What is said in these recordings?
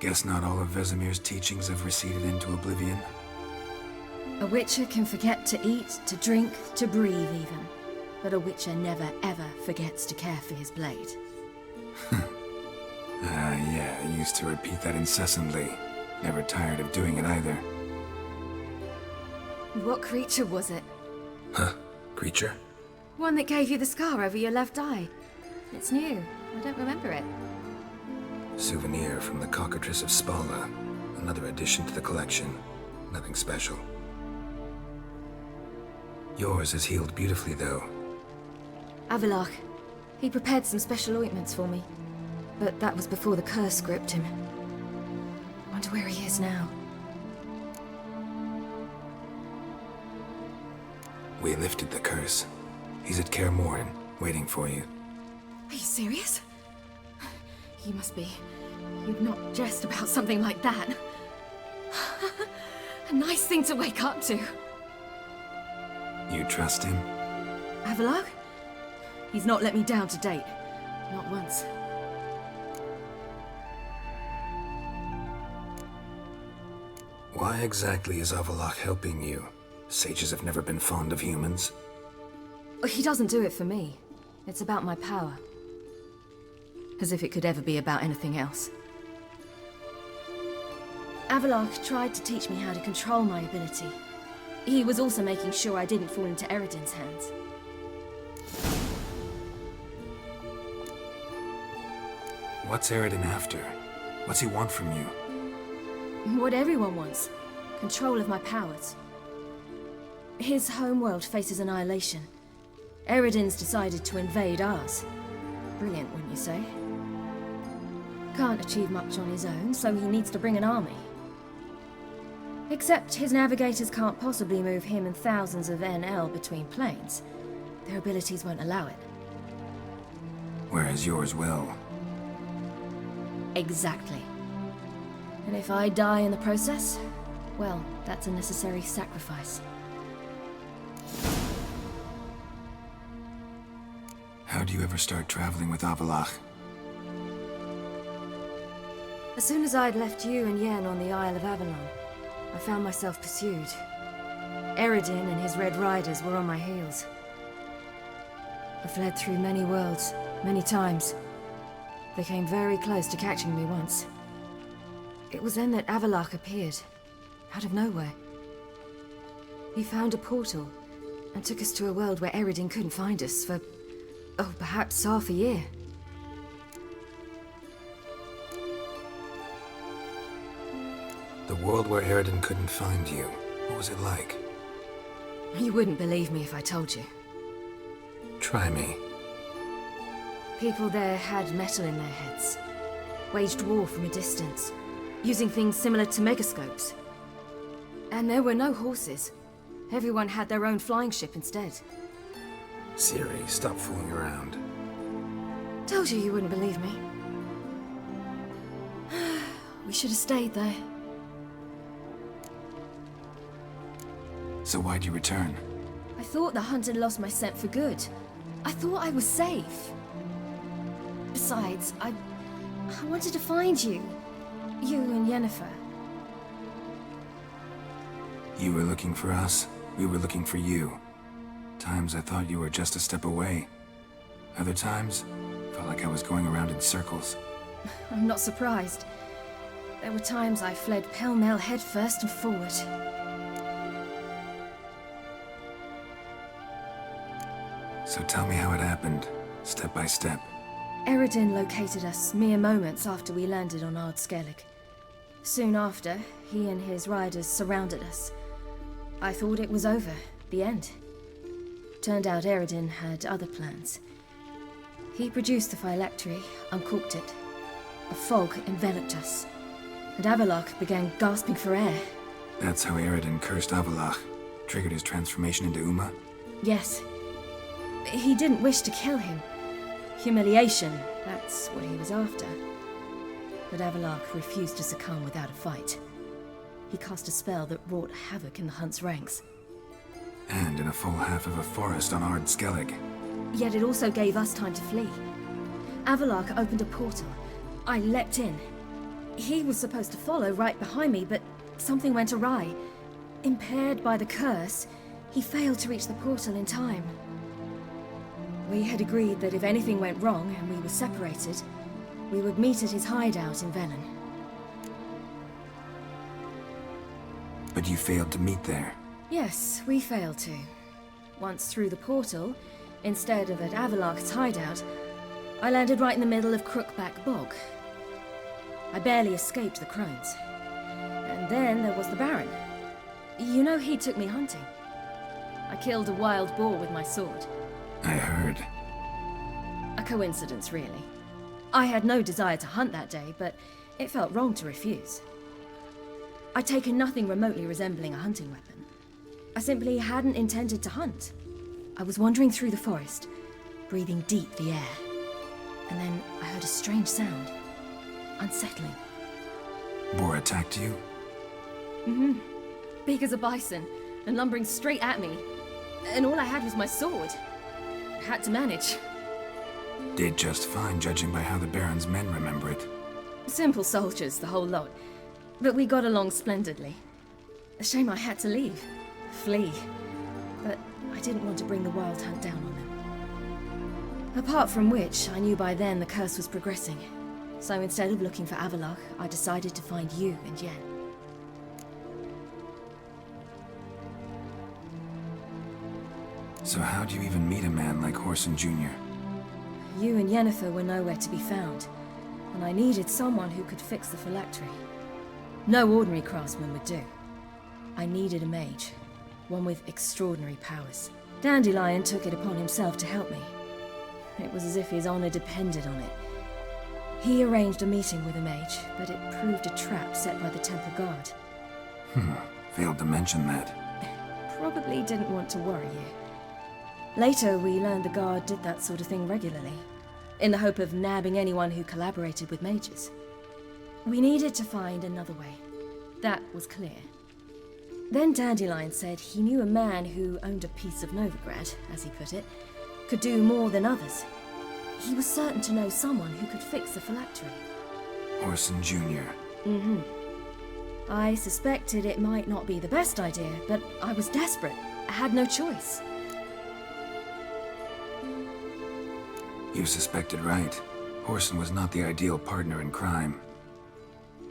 Guess not all of Vesemir's teachings have receded into oblivion. A witcher can forget to eat, to drink, to breathe even. But a witcher never ever forgets to care for his blade. Yeah, I used to repeat that incessantly. Never tired of doing it either. What creature was it? Huh? Creature? One that gave you the scar over your left eye. It's new. I don't remember it. Souvenir from the cockatrice of Spalna. Another addition to the collection. Nothing special. Yours has healed beautifully, though. Avalok. He prepared some special ointments for me. But that was before the curse gripped him. Wonder where he is now. We lifted the curse. He's at Keormohen, waiting for you. Are you serious? You must be. You'd not jest about something like that. A nice thing to wake up to. You trust him? Avalok? He's not let me down to date. Not once. Why exactly is Avalok helping you? Sages have never been fond of humans. He doesn't do it for me. It's about my power. As if it could ever be about anything else. Avalok tried to teach me how to control my ability. He was also making sure I didn't fall into Eredin's hands. What's Eredin after? What's he want from you? What everyone wants. Control of my powers. His homeworld faces annihilation. Eredin's decided to invade ours. Brilliant, wouldn't you say? Can't achieve much on his own, so he needs to bring an army. Except his navigators can't possibly move him and thousands of NL between planes. Their abilities won't allow it. Whereas yours will. Exactly. And if I die in the process, well, that's a necessary sacrifice. How do you ever start traveling with Avalok? As soon as I'd left you and Yen on the Isle of Avalon, I found myself pursued. Eredin and his Red Riders were on my heels. I fled through many worlds, many times. They came very close to catching me once. It was then that Avalok appeared, out of nowhere. He found a portal, and took us to a world where Eredin couldn't find us for, oh, perhaps half a year. The world where Eredin couldn't find you. What was it like? You wouldn't believe me if I told you. Try me. People there had metal in their heads, waged war from a distance, using things similar to megascopes. And there were no horses. Everyone had their own flying ship instead. Siri, stop fooling around. Told you wouldn't believe me. We should have stayed there. So why'd you return? I thought the hunt had lost my scent for good. I thought I was safe. Besides, I wanted to find you. You and Yennefer. You were looking for us. We were looking for you. Times I thought you were just a step away. Other times, felt like I was going around in circles. I'm not surprised. There were times I fled pell-mell headfirst and forward. So tell me how it happened, step by step. Eredin located us mere moments after we landed on Ard Skellig. Soon after, he and his riders surrounded us. I thought it was over, the end. Turned out Eredin had other plans. He produced the phylactery, uncorked it. A fog enveloped us, and Avalok began gasping for air. That's how Eredin cursed Avalok, triggered his transformation into Uma? Yes. He didn't wish to kill him. Humiliation, that's what he was after. But Avalok refused to succumb without a fight. He cast a spell that wrought havoc in the hunt's ranks. And in a full half of a forest on Ard Skellig. Yet it also gave us time to flee. Avalok opened a portal. I leapt in. He was supposed to follow right behind me, but something went awry. Impaired by the curse, he failed to reach the portal in time. We had agreed that if anything went wrong and we were separated, we would meet at his hideout in Velen. But you failed to meet there. Yes, we failed to. Once through the portal, instead of at Avalok's hideout, I landed right in the middle of Crookback Bog. I barely escaped the crones. And then there was the Baron. You know, he took me hunting. I killed a wild boar with my sword. I heard. A coincidence, really. I had no desire to hunt that day, but it felt wrong to refuse. I'd taken nothing remotely resembling a hunting weapon. I simply hadn't intended to hunt. I was wandering through the forest, breathing deep the air. And then I heard a strange sound. Unsettling. Boar attacked you? Mm-hmm. Big as a bison, and lumbering straight at me. And all I had was my sword. I had to manage. Did just fine, judging by how the Baron's men remember it. Simple soldiers, the whole lot. But we got along splendidly. A shame I had to leave. Flee. But I didn't want to bring the wild hunt down on them. Apart from which, I knew by then the curse was progressing. So instead of looking for Avalok, I decided to find you and Yen. So how'd you even meet a man like Horson Jr.? You and Yennefer were nowhere to be found, and I needed someone who could fix the phylactery. No ordinary craftsman would do. I needed a mage, one with extraordinary powers. Dandelion took it upon himself to help me. It was as if his honor depended on it. He arranged a meeting with a mage, but it proved a trap set by the Temple Guard. Failed to mention that. Probably didn't want to worry you. Later, we learned the Guard did that sort of thing regularly, in the hope of nabbing anyone who collaborated with mages. We needed to find another way. That was clear. Then Dandelion said he knew a man who owned a piece of Novigrad, as he put it, could do more than others. He was certain to know someone who could fix the phylactery. Horson Jr. Mm-hmm. I suspected it might not be the best idea, but I was desperate. I had no choice. You suspected right. Horson was not the ideal partner in crime.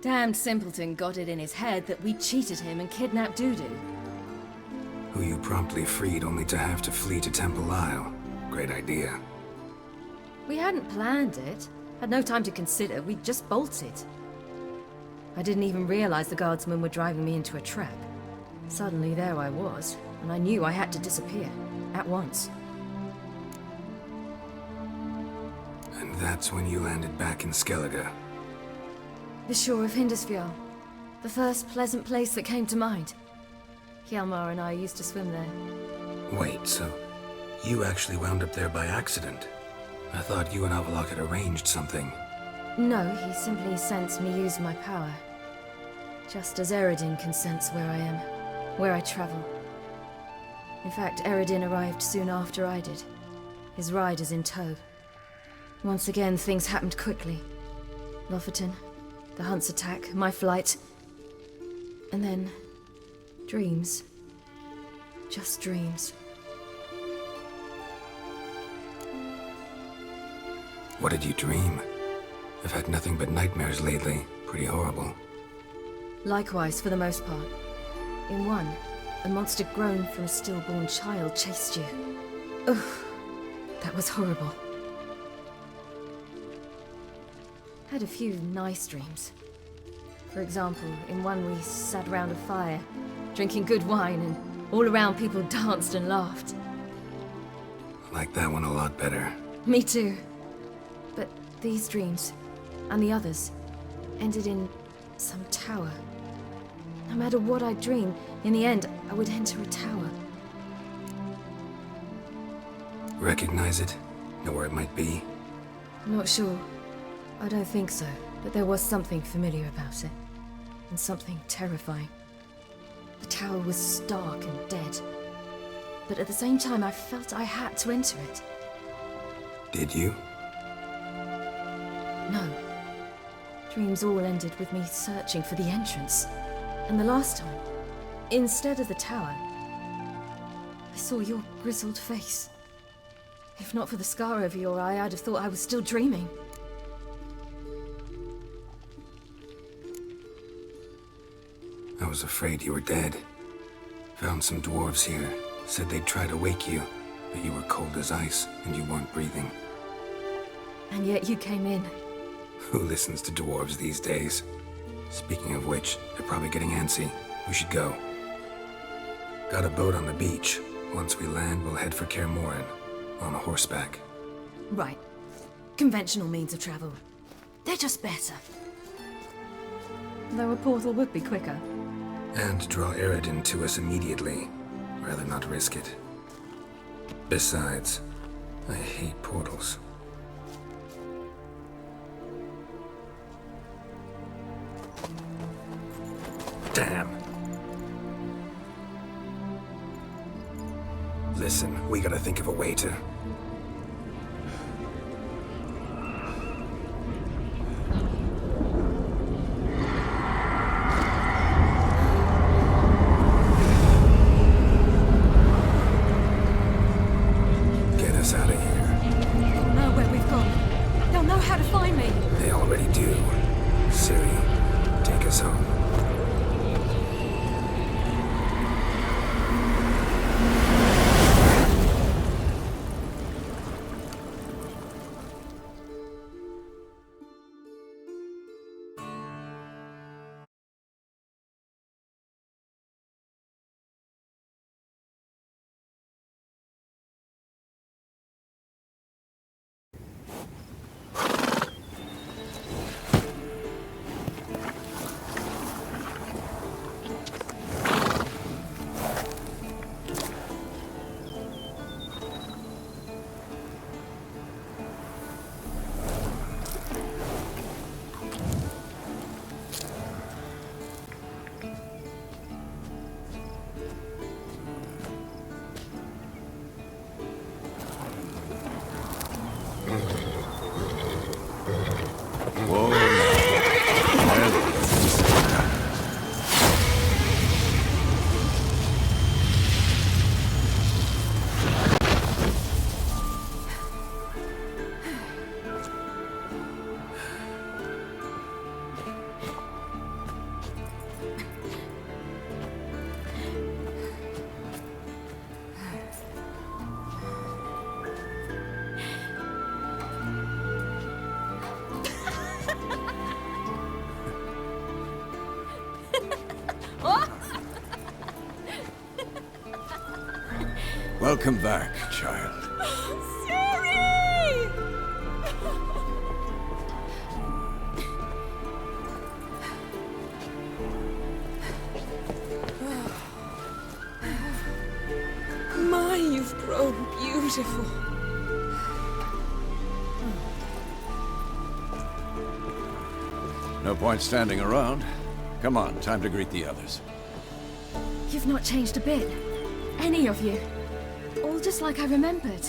Damned simpleton got it in his head that we cheated him and kidnapped Dudu. Who you promptly freed only to have to flee to Temple Isle. Great idea. We hadn't planned it. Had no time to consider. We just bolted. I didn't even realize the guardsmen were driving me into a trap. Suddenly there I was, and I knew I had to disappear. At once. And that's when you landed back in Skellige. The shore of Hindisfjall. The first pleasant place that came to mind. Hjalmar and I used to swim there. Wait, so you actually wound up there by accident? I thought you and Avalok had arranged something. No, he simply sensed me use my power. Just as Eredin can sense where I am, where I travel. In fact, Eredin arrived soon after I did. His riders in tow. Once again, things happened quickly. Lofoten, the hunt's attack, my flight. And then, dreams. Just dreams. What did you dream? I've had nothing but nightmares lately. Pretty horrible. Likewise, for the most part. In one, a monster grown from a stillborn child chased you. Ugh, that was horrible. Had a few nice dreams. For example, in one we sat around a fire, drinking good wine, and all around people danced and laughed. Like that one a lot better. Me too. But these dreams, and the others, ended in some tower. No matter what I dreamed, in the end, I would enter a tower. Recognize it? Know where it might be? Not sure. I don't think so, but there was something familiar about it. And something terrifying. The tower was stark and dead. But at the same time, I felt I had to enter it. Did you? No. Dreams all ended with me searching for the entrance. And the last time, instead of the tower, I saw your grizzled face. If not for the scar over your eye, I'd have thought I was still dreaming. I was afraid you were dead. Found some dwarves here. Said they'd try to wake you, but you were cold as ice and you weren't breathing. And yet you came in. Who listens to dwarves these days? Speaking of which, they're probably getting antsy. We should go. Got a boat on the beach. Once we land, we'll head for Keormohen. On horseback. Right. Conventional means of travel. They're just better. Though a portal would be quicker. And draw Eredin to us immediately. Rather not risk it. Besides, I hate portals. Damn. Listen, we gotta think of a way to... get us out of here. They'll know where we've gone. They'll know how to find me. They already do. Ciri, take us home. Welcome back, child. Siri! My, you've grown beautiful. No point standing around. Come on, time to greet the others. You've not changed a bit. Any of you. All just like I remembered.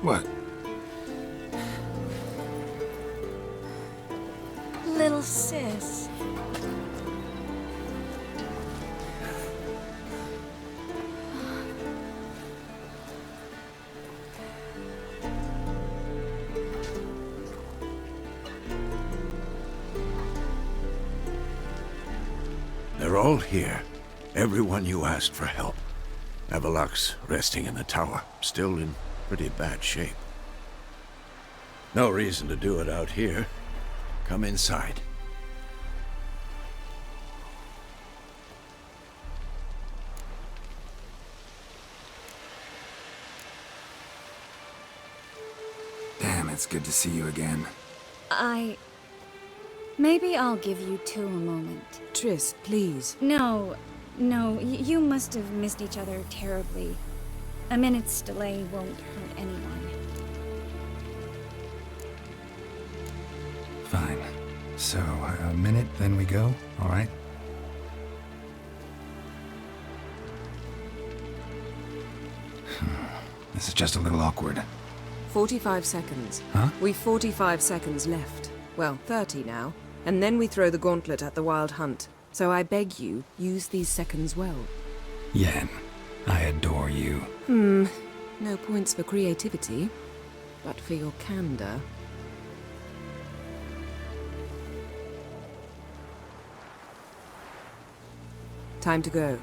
What? Little sis. They're all here. Everyone you asked for help. Avalok's resting in the tower, still in pretty bad shape. No reason to do it out here. Come inside. Damn, it's good to see you again. Maybe I'll give you two a moment. Triss, please. No, you must have missed each other terribly. A minute's delay won't hurt anyone. Fine. So, a minute, then we go, all right? This is just a little awkward. 45 seconds. Huh? We've 45 seconds left. Well, 30 now. And then we throw the gauntlet at the Wild Hunt. So I beg you, use these seconds well. Yen, I adore you. No points for creativity, but for your candor. Time to go.